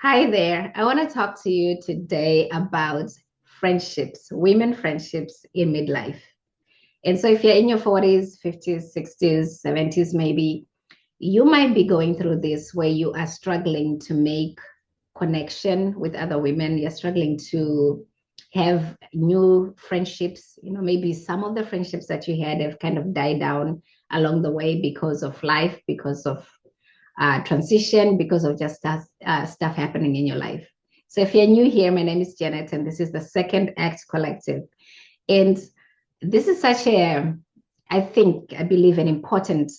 Hi there. I want to talk to you today about friendships, women friendships in midlife. And so, if you're in your 40s, 50s, 60s, 70s, maybe you might be going through this where you are struggling to make connection with other women. You're struggling to have new friendships. Maybe some of the friendships that you had have kind of died down along the way because of life, because of transition, because of just stuff happening in your life. So if you're new here, my name is Janet, and this is the Second Act Collective. And this is such I believe, an important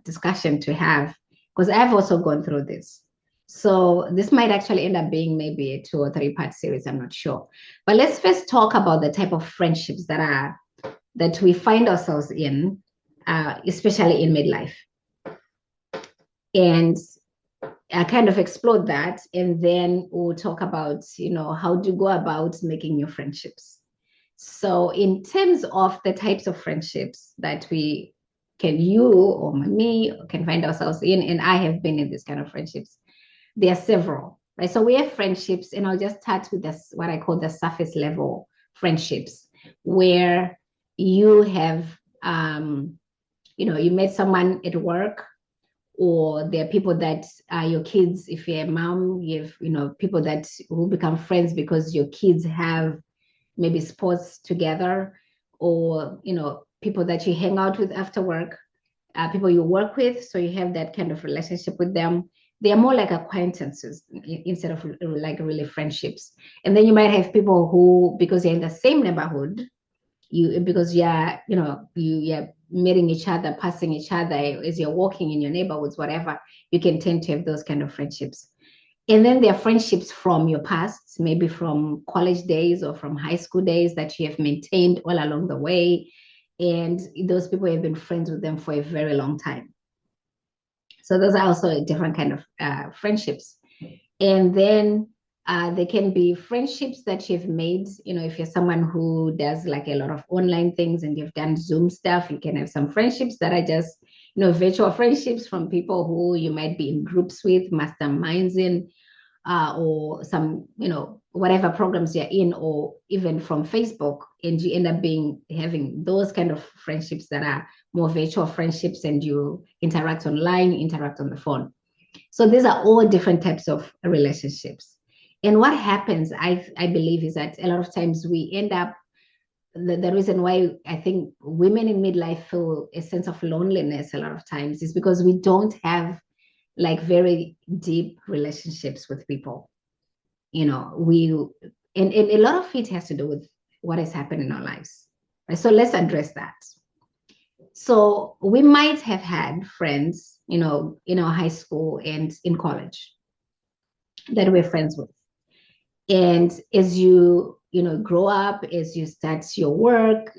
discussion to have because I've also gone through this. So this might actually end up being maybe a 2 or 3 part series. I'm not sure. But let's first talk about the type of friendships that we find ourselves in, especially in midlife. And I kind of explore that, and then we'll talk about, how to go about making new friendships. So, in terms of the types of friendships that you or me can find ourselves in, and I have been in this kind of friendships, there are several, right? So, we have friendships, and I'll just start with this, what I call the surface level friendships, where you have, you met someone at work, or there are people that are your kids. If you're a mom, you have people that will become friends because your kids have maybe sports together, or people that you hang out with after work, people you work with, so you have that kind of relationship with them. They are more like acquaintances instead of like really friendships. And then you might have people who, because you're in the same neighborhood, because you're meeting each other, passing each other as you're walking in your neighborhoods, whatever, you can tend to have those kind of friendships. And then there are friendships from your past, maybe from college days or from high school days, that you have maintained all along the way. And those people have been friends with them for a very long time. So those are also a different kind of friendships. And then there can be friendships that you've made. If you're someone who does like a lot of online things and you've done Zoom stuff, you can have some friendships that are just, virtual friendships from people who you might be in groups with, masterminds in, or some, whatever programs you're in, or even from Facebook, and you end up having those kind of friendships that are more virtual friendships, and you interact online, interact on the phone. So these are all different types of relationships. And what happens, I believe, is that a lot of times we end up, the reason why I think women in midlife feel a sense of loneliness a lot of times is because we don't have like very deep relationships with people. And a lot of it has to do with what has happened in our lives. Right? So let's address that. So we might have had friends, in our high school and in college that we're friends with. And as grow up, as you start your work,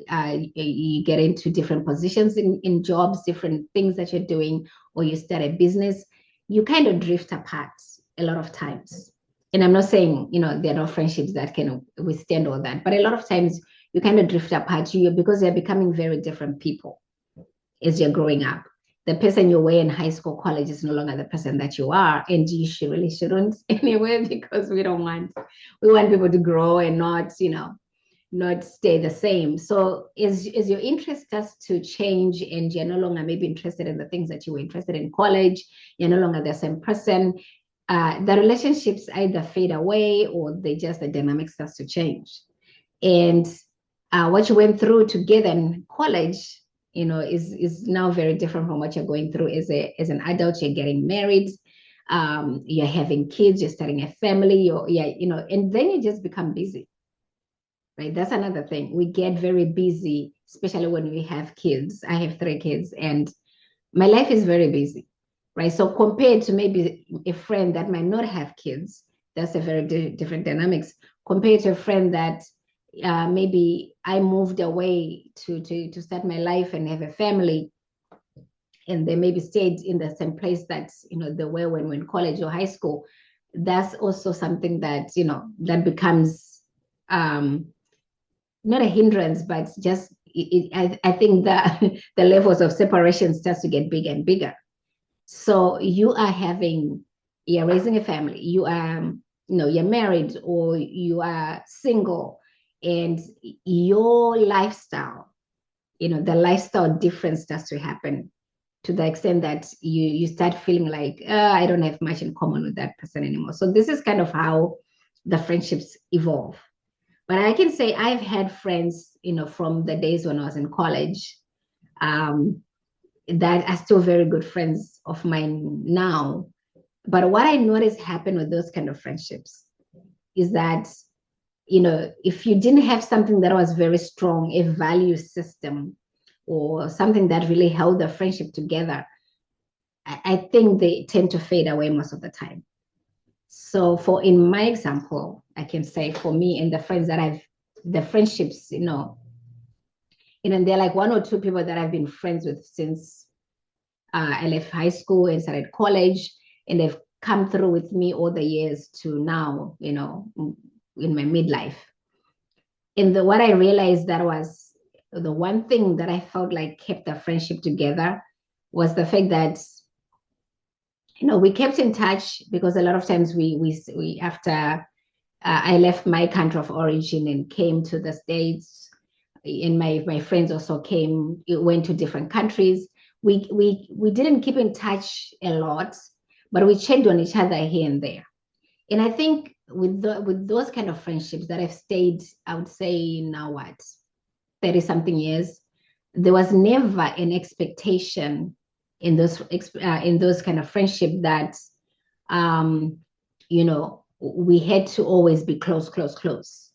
you get into different positions in jobs, different things that you're doing, or you start a business, you kind of drift apart a lot of times. And I'm not saying, there are no friendships that can withstand all that, but a lot of times you kind of drift apart because they're becoming very different people as you're growing up. The person you were in high school, college is no longer the person that you are, and you really shouldn't anyway, because we want people to grow and not stay the same. So as your interest starts to change, and you're no longer maybe interested in the things that you were interested in college, you're no longer the same person. The relationships either fade away, or the dynamic starts to change. And what you went through together in college, is now very different from what you're going through as an adult. You're getting married, you're having kids, you're starting a family, and then you just become busy, right? That's another thing. We get very busy, especially when we have kids. I have 3 kids, and my life is very busy, right? So compared to maybe a friend that might not have kids, that's a very different dynamics. Compared to a friend that maybe I moved away to start my life and have a family, and they maybe stayed in the same place that they were when we in college or high school. That's also something that that becomes not a hindrance, but just I think that the levels of separation starts to get bigger and bigger. So you're raising a family, you are you're married or you are single, and your lifestyle, the lifestyle difference starts to happen to the extent that you start feeling like, I don't have much in common with that person anymore. So this is kind of how the friendships evolve. But I can say I've had friends, from the days when I was in college, um, that are still very good friends of mine now. But what I noticed happen with those kind of friendships is that, if you didn't have something that was very strong, a value system, or something that really held the friendship together, I think they tend to fade away most of the time. So in my example, I can say for me and the friendships, they're like one or two people that I've been friends with since I left high school and started college, and they've come through with me all the years to now, in my midlife. And what I realized that was the one thing that I felt like kept the friendship together was the fact that, we kept in touch, because a lot of times we after I left my country of origin and came to the States, and my friends also went to different countries. We didn't keep in touch a lot, but we checked on each other here and there. And I think with those kind of friendships that have stayed, I would say now what, 30 something years, there was never an expectation in those kind of friendship that, um, we had to always be close, close, close.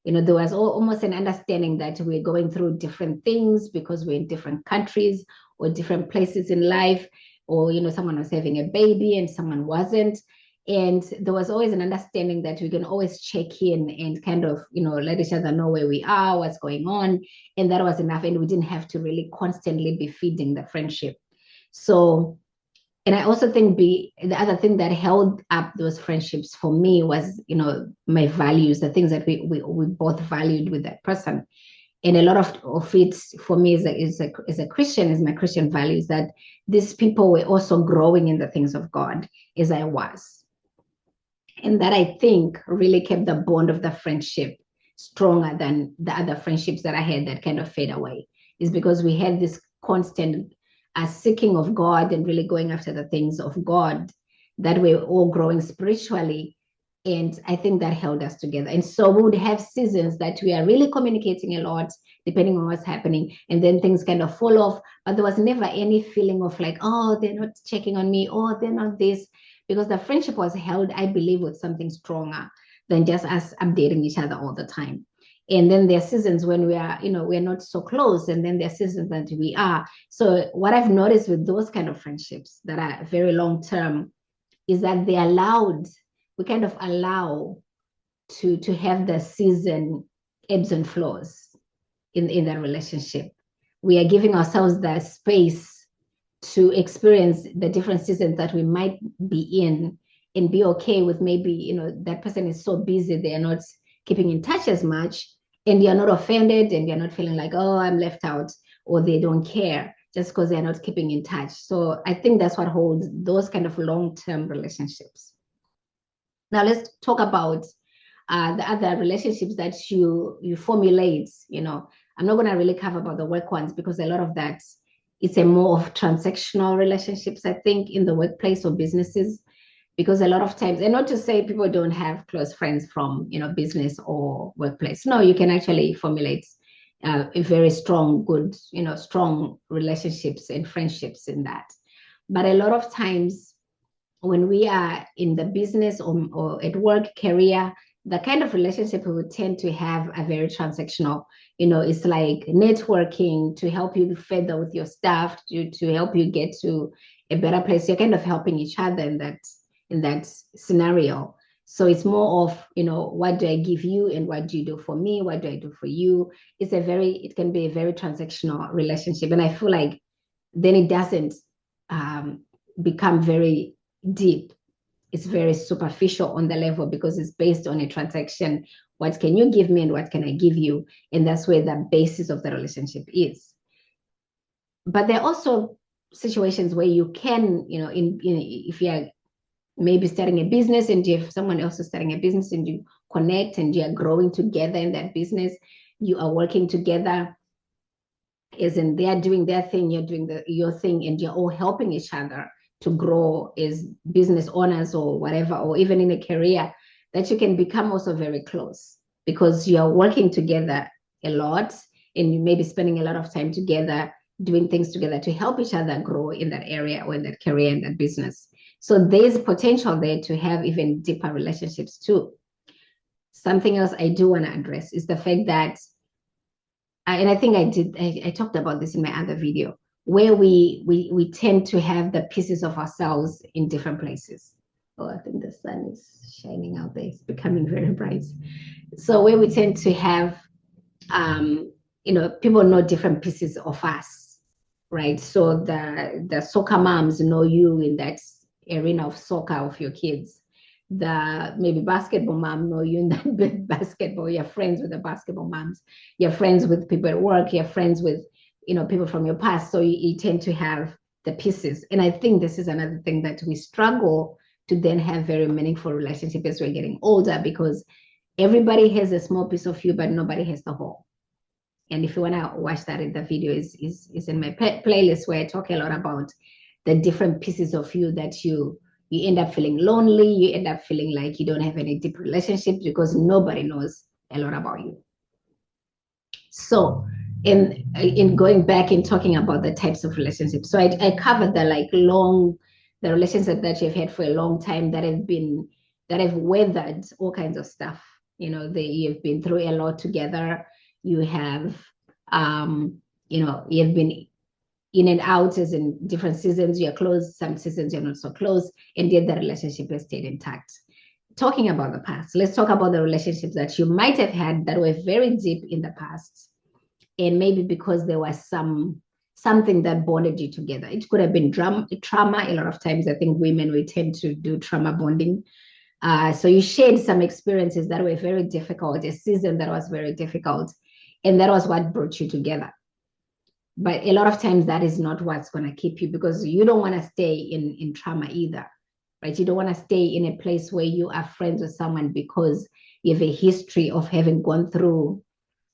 There was almost an understanding that we're going through different things because we're in different countries or different places in life, or, someone was having a baby and someone wasn't. And there was always an understanding that we can always check in and kind of, let each other know where we are, what's going on. And that was enough. And we didn't have to really constantly be feeding the friendship. So, and I also think the other thing that held up those friendships for me was, my values, the things that we both valued with that person. And a lot of it for me is a Christian, is my Christian values, that these people were also growing in the things of God as I was. And that, I think, really kept the bond of the friendship stronger than the other friendships that I had that kind of fade away, is because we had this constant seeking of God and really going after the things of God, that we're all growing spiritually. And I think that held us together. And so we would have seasons that we are really communicating a lot, depending on what's happening. And then things kind of fall off. But there was never any feeling of like, oh, they're not checking on me, or they're not this, because the friendship was held, I believe, with something stronger than just us updating each other all the time. And then there are seasons when we are, we're not so close. And then there are seasons that we are. So what I've noticed with those kind of friendships that are very long term is that we kind of allow to have the season ebbs and flows in that relationship. We are giving ourselves the space to experience the different seasons that we might be in, and be okay with maybe, that person is so busy, they're not keeping in touch as much, and you're not offended, and you're not feeling like, oh, I'm left out, or they don't care just because they're not keeping in touch. So I think that's what holds those kind of long-term relationships. Now let's talk about the other relationships that you formulate. I'm not going to really cover about the work ones, because a lot of that, it's a more of transactional relationships, I think, in the workplace or businesses. Because a lot of times, and not to say people don't have close friends from, business or workplace. No, you can actually formulate a very strong, good, strong relationships and friendships in that. But a lot of times when we are in the business or at work career, the kind of relationship we would tend to have are very transactional. It's like networking to help you further with your staff, to help you get to a better place. You're kind of helping each other in that scenario. So it's more of, what do I give you and what do you do for me? What do I do for you? It can be a very transactional relationship. And I feel like then it doesn't become very deep. It's very superficial on the level, because it's based on a transaction. What can you give me and what can I give you? And that's where the basis of the relationship is. But there are also situations where you can, if you're maybe starting a business, and if someone else is starting a business and you connect and you are growing together in that business, you are working together, as in they are doing their thing, you're doing your thing, and you're all helping each other to grow as business owners or whatever, or even in a career, that you can become also very close because you are working together a lot, and you may be spending a lot of time together doing things together to help each other grow in that area or in that career, in that business. So there's potential there to have even deeper relationships too. Something else I do want to address is the fact that, and I think I talked about this in my other video, where we tend to have the pieces of ourselves in different places. Oh, I think the sun is shining out there. It's becoming very bright. So where we tend to have, people know different pieces of us, right? So the soccer moms know you in that arena of soccer of your kids. The maybe basketball mom know you in that basketball. You're friends with the basketball moms. You're friends with people at work. You're friends with people from your past. So you tend to have the pieces. And I think this is another thing that we struggle to then have very meaningful relationship as we're getting older, because everybody has a small piece of you, but nobody has the whole. And if you want to watch that, in the video is in my playlist, where I talk a lot about the different pieces of you that you end up feeling lonely. You end up feeling like you don't have any deep relationships because nobody knows a lot about you. So in going back and talking about the types of relationships, so I covered the relationships that you've had for a long time, that have weathered all kinds of stuff. You've been through a lot together. You have you've been in and out, as in different seasons. You're close, some seasons you're not so close, and yet the relationship has stayed intact. Talking about the past, let's talk about the relationships that you might have had that were very deep in the past, and maybe because there was something that bonded you together. It could have been trauma. A lot of times I think women, we tend to do trauma bonding. So you shared some experiences that were very difficult, a season that was very difficult, and that was what brought you together. But a lot of times that is not what's going to keep you, because you don't want to stay in trauma either, right? You don't want to stay in a place where you are friends with someone because you have a history of having gone through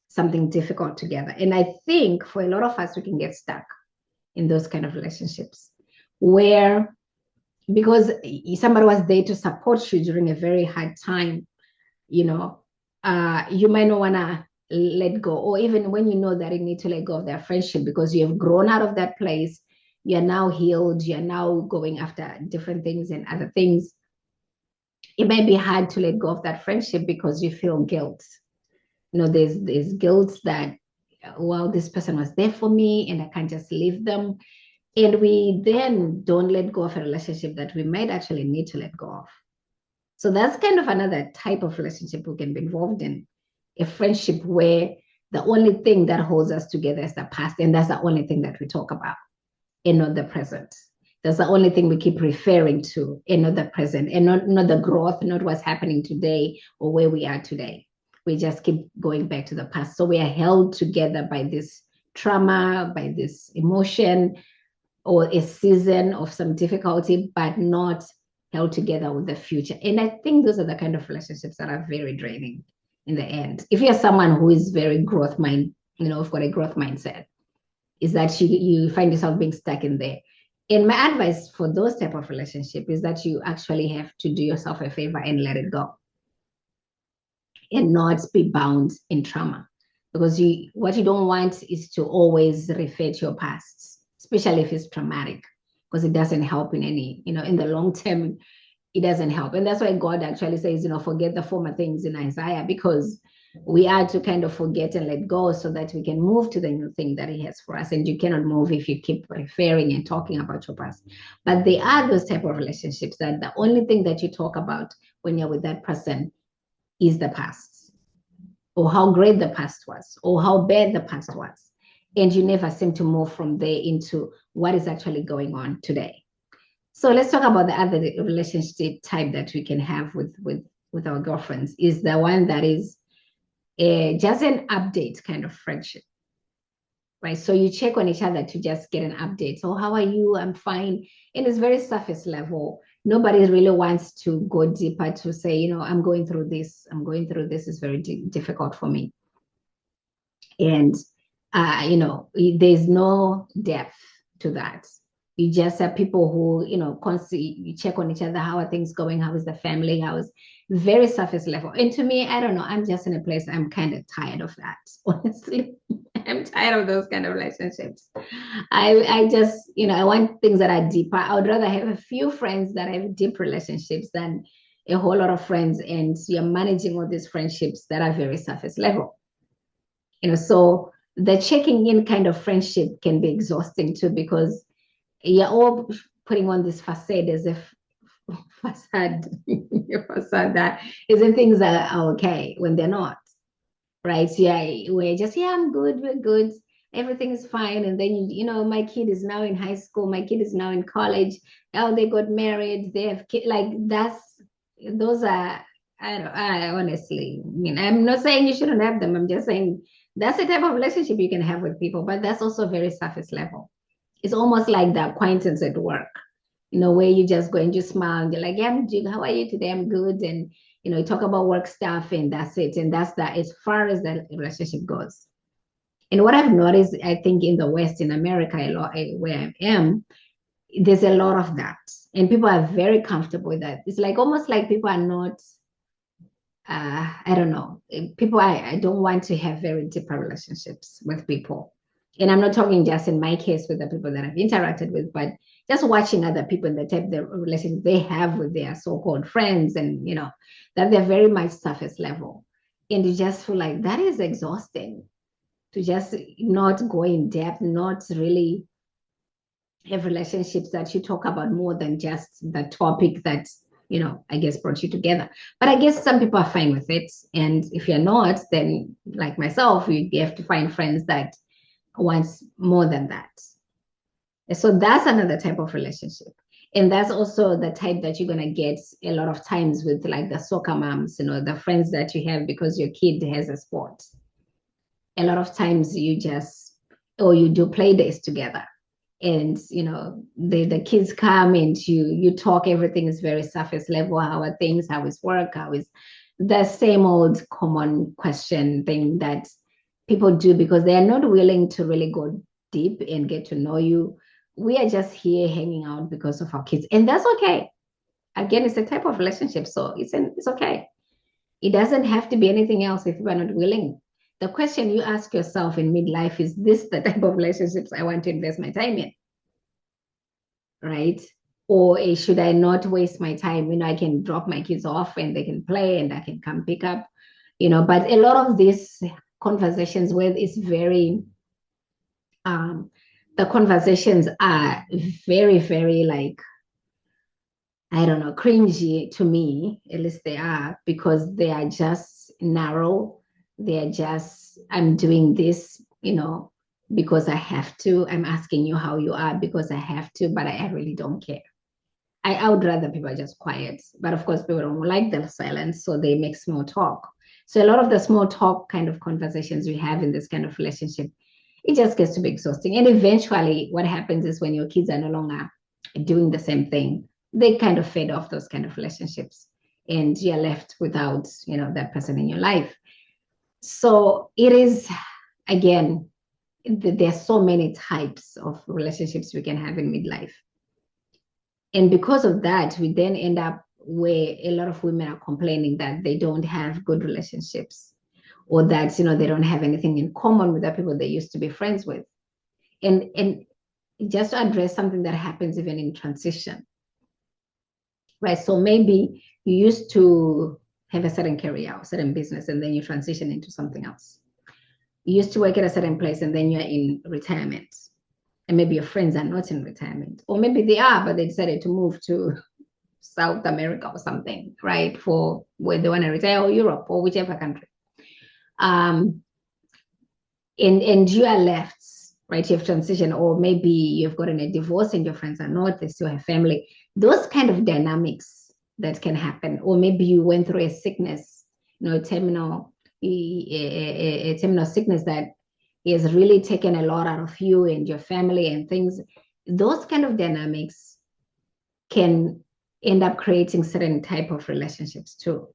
something difficult together. And I think for a lot of us, we can get stuck in those kind of relationships where, because somebody was there to support you during a very hard time, you might not want to let go, or even when you know that you need to let go of that friendship because you have grown out of that place, you're now healed, you're now going after different things and other things. It might be hard to let go of that friendship because you feel guilt. There's guilt that, well, this person was there for me and I can't just leave them. And we then don't let go of a relationship that we might actually need to let go of. So that's kind of another type of relationship we can be involved in, a friendship where the only thing that holds us together is the past, and that's the only thing that we talk about, and not the present. That's the only thing we keep referring to, and not the present, and not the growth, not what's happening today or where we are today. We just keep going back to the past. So we are held together by this trauma, by this emotion, or a season of some difficulty, but not held together with the future. And I think those are the kind of relationships that are very draining in the end. If you're someone who is very growth mind, you've got a growth mindset, is that you find yourself being stuck in there. And my advice for those type of relationship is that you actually have to do yourself a favor and let it go, and not be bound in trauma, because what you don't want is to always refer to your past, especially if it's traumatic, because it doesn't help in the long term. It doesn't help. And that's why God actually says, forget the former things in Isaiah, because we are to kind of forget and let go so that we can move to the new thing that he has for us. And you cannot move if you keep referring and talking about your past. But there are those type of relationships that the only thing that you talk about when you're with that person is the past, or how great the past was, or how bad the past was. And you never seem to move from there into what is actually going on today. So let's talk about the other relationship type that we can have with our girlfriends, is the one that is just an update kind of friendship, right? So you check on each other to just get an update. So how are you? I'm fine. And it's very surface level. nobody really wants to go deeper to say, I'm going through this. I'm going through this. Is very difficult for me. And, there's no depth to that. You just have people who, constantly you check on each other. How are things going? How is the family? How is very surface level? And to me, I don't know. I'm just in a place I'm kind of tired of that, honestly. I'm tired of those kind of relationships. I just, I want things that are deeper. I would rather have a few friends that have deep relationships than a whole lot of friends and you're managing all these friendships that are very surface level. So the checking in kind of friendship can be exhausting too, because you're all putting on this facade as if facade, facade that isn't things are okay when they're not, right? So yeah, we're just, yeah, I'm good, we're good, everything is fine. And then, my kid is now in high school, my kid is now in college. Oh, they got married, they have kids. Like those are, I honestly, I'm not saying you shouldn't have them. I'm just saying that's the type of relationship you can have with people, but that's also very surface level. It's almost like the acquaintance at work, where you just go and you smile and you're like, yeah, how are you today? I'm good. And, you talk about work stuff and that's it. And that's that as far as the relationship goes. And what I've noticed, I think in the West, in America, a lot where I am, there's a lot of that. And people are very comfortable with that. It's like almost like people are not, I don't know. People, I don't want to have very deeper relationships with people. And I'm not talking just in my case with the people that I've interacted with, but just watching other people in the type of relationship they have with their so-called friends, and that they're very much surface level. And you just feel like that is exhausting to just not go in depth, not really have relationships that you talk about more than just the topic that, I guess brought you together. But I guess some people are fine with it. And if you're not, then like myself, you have to find friends that wants more than that. So that's another type of relationship. And that's also the type that you're going to get a lot of times with like the soccer moms, the friends that you have because your kid has a sport. A lot of times you do play days together. And the kids come and you talk, everything is very surface level. How are things? How is work? How is the same old common question thing that people do because they are not willing to really go deep and get to know you. We are just here hanging out because of our kids, and that's okay. Again, it's a type of relationship, so it's okay. It doesn't have to be anything else if you are not willing. The question you ask yourself in midlife is this the type of relationships I want to invest my time in? Right? Or should I not waste my time? I can drop my kids off and they can play and I can come pick up, but a lot of these conversations where it's very, the conversations are very, very like, I don't know, cringy to me, at least they are, because they are just narrow. They're just, I'm doing this, because I have to. I'm asking you how you are because I have to, but I really don't care. I would rather people are just quiet. But of course, people don't like the silence, so they make small talk. So a lot of the small talk kind of conversations we have in this kind of relationship, it just gets to be exhausting. And eventually, what happens is when your kids are no longer doing the same thing, they kind of fade off those kind of relationships. And you're left without, that person in your life. So it is, again, there's so many types of relationships we can have in midlife. And because of that, we then end up where a lot of women are complaining that they don't have good relationships, or that, they don't have anything in common with the people they used to be friends with. And just to address something that happens even in transition, right? So maybe you used to have a certain career, a certain business, and then you transition into something else. You used to work at a certain place and then you're in retirement. And maybe your friends are not in retirement, or maybe they are, but they decided to move to South America or something, right? For where they want to retire, or Europe, or whichever country. And you are left, right? You have transitioned, or maybe you've gotten a divorce and your friends are not, they still have family. Those kind of dynamics that can happen. Or maybe you went through a sickness, terminal sickness that is really taken a lot out of you and your family and things. Those kind of dynamics can end up creating certain type of relationships too,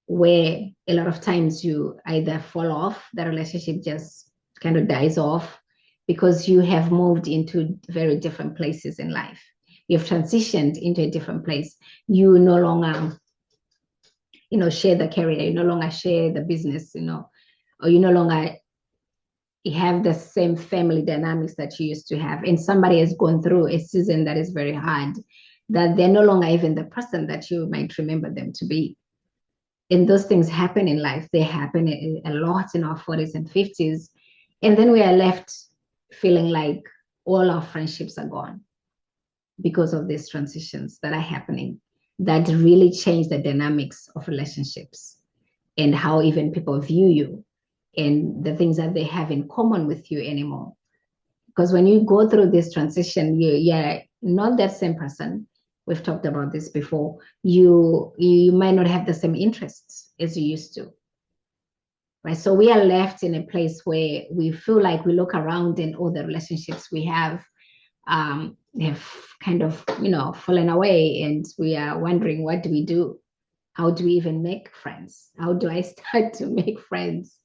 where a lot of times you either fall off, the relationship just kind of dies off because you have moved into very different places in life. You've transitioned into a different place. You no longer, share the career. You no longer share the business, or you no longer have the same family dynamics that you used to have. And somebody has gone through a season that is very hard, that they're no longer even the person that you might remember them to be. And those things happen in life. They happen a lot in our 40s and 50s. And then we are left feeling like all our friendships are gone because of these transitions that are happening that really change the dynamics of relationships and how even people view you and the things that they have in common with you anymore. Because when you go through this transition, you're not that same person. We've talked about this before. You might not have the same interests as you used to. Right. So we are left in a place where we feel like we look around and all the relationships we have kind of, fallen away, and we are wondering, what do we do? How do we even make friends? How do I start to make friends?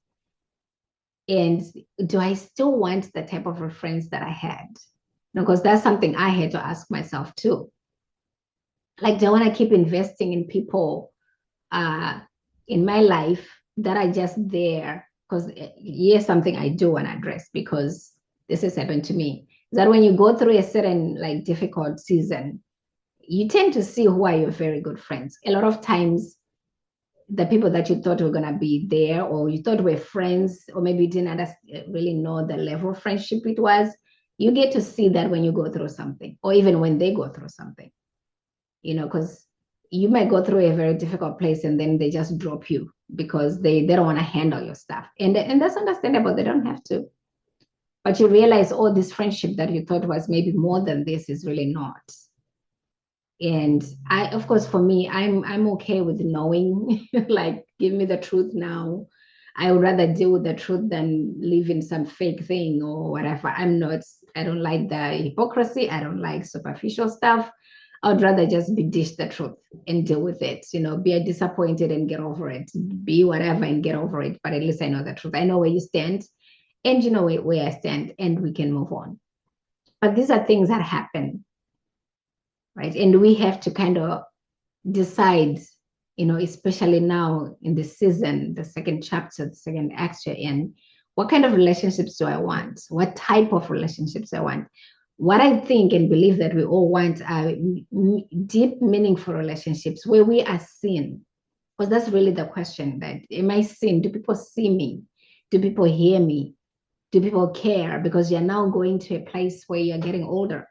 And do I still want the type of friends that I had? Because that's something I had to ask myself too. Like, do I want to keep investing in people in my life that are just there? Because here's something I do want to address, because this has happened to me. That when you go through a certain like difficult season, you tend to see who are your very good friends. A lot of times, the people that you thought were going to be there, or you thought were friends, or maybe you didn't really know the level of friendship it was, you get to see that when you go through something, or even when they go through something, because you might go through a very difficult place and then they just drop you because they don't want to handle your stuff. And that's understandable. They don't have to. But you realize, oh, this friendship that you thought was maybe more than this is really not. And I, of course, for me, I'm okay with knowing, like, give me the truth now. I would rather deal with the truth than live in some fake thing or whatever. I don't like the hypocrisy. I don't like superficial stuff. I would rather just be dish the truth and deal with it. Be disappointed and get over it. Be whatever and get over it. But at least I know the truth. I know where you stand, and you know where I stand, and we can move on. But these are things that happen, right? And we have to kind of decide, especially now in the season, the second chapter, the second act you're in, what kind of relationships do I want? What type of relationships I want? What I think and believe that we all want are deep, meaningful relationships where we are seen. Because that's really the question: that am I seen? Do people see me? Do people hear me? Do people care? Because you're now going to a place where you're getting older.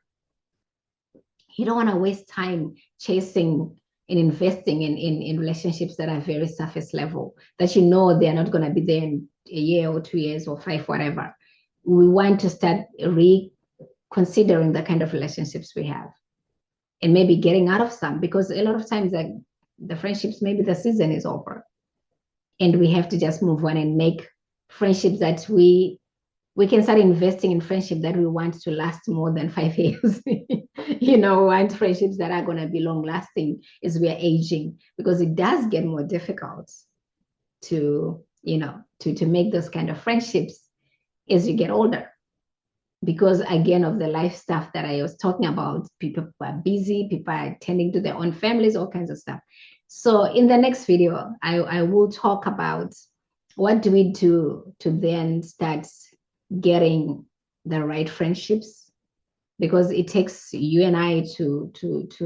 You don't want to waste time chasing and investing in relationships that are very surface level, that they're not going to be there in a year or 2 years or 5, whatever. We want to start reconsidering the kind of relationships we have, and maybe getting out of some, because a lot of times, like, the friendships, maybe the season is over and we have to just move on and make friendships that we can start investing in friendship that we want to last more than 5 years. Want friendships that are going to be long lasting as we are aging, because it does get more difficult to make those kind of friendships as you get older, because again of the life stuff that I was talking about. People are busy, people are tending to their own families, all kinds of stuff. So in the next video, I will talk about what do we do to then start getting the right friendships, because it takes you and I to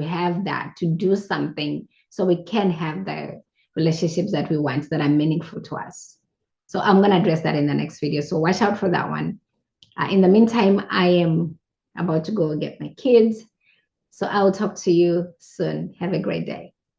have that, to do something so we can have the relationships that we want, that are meaningful to us. So I'm going to address that in the next video, so watch out for that one. In the meantime, I am about to go get my kids, so I'll talk to you soon. Have a great day.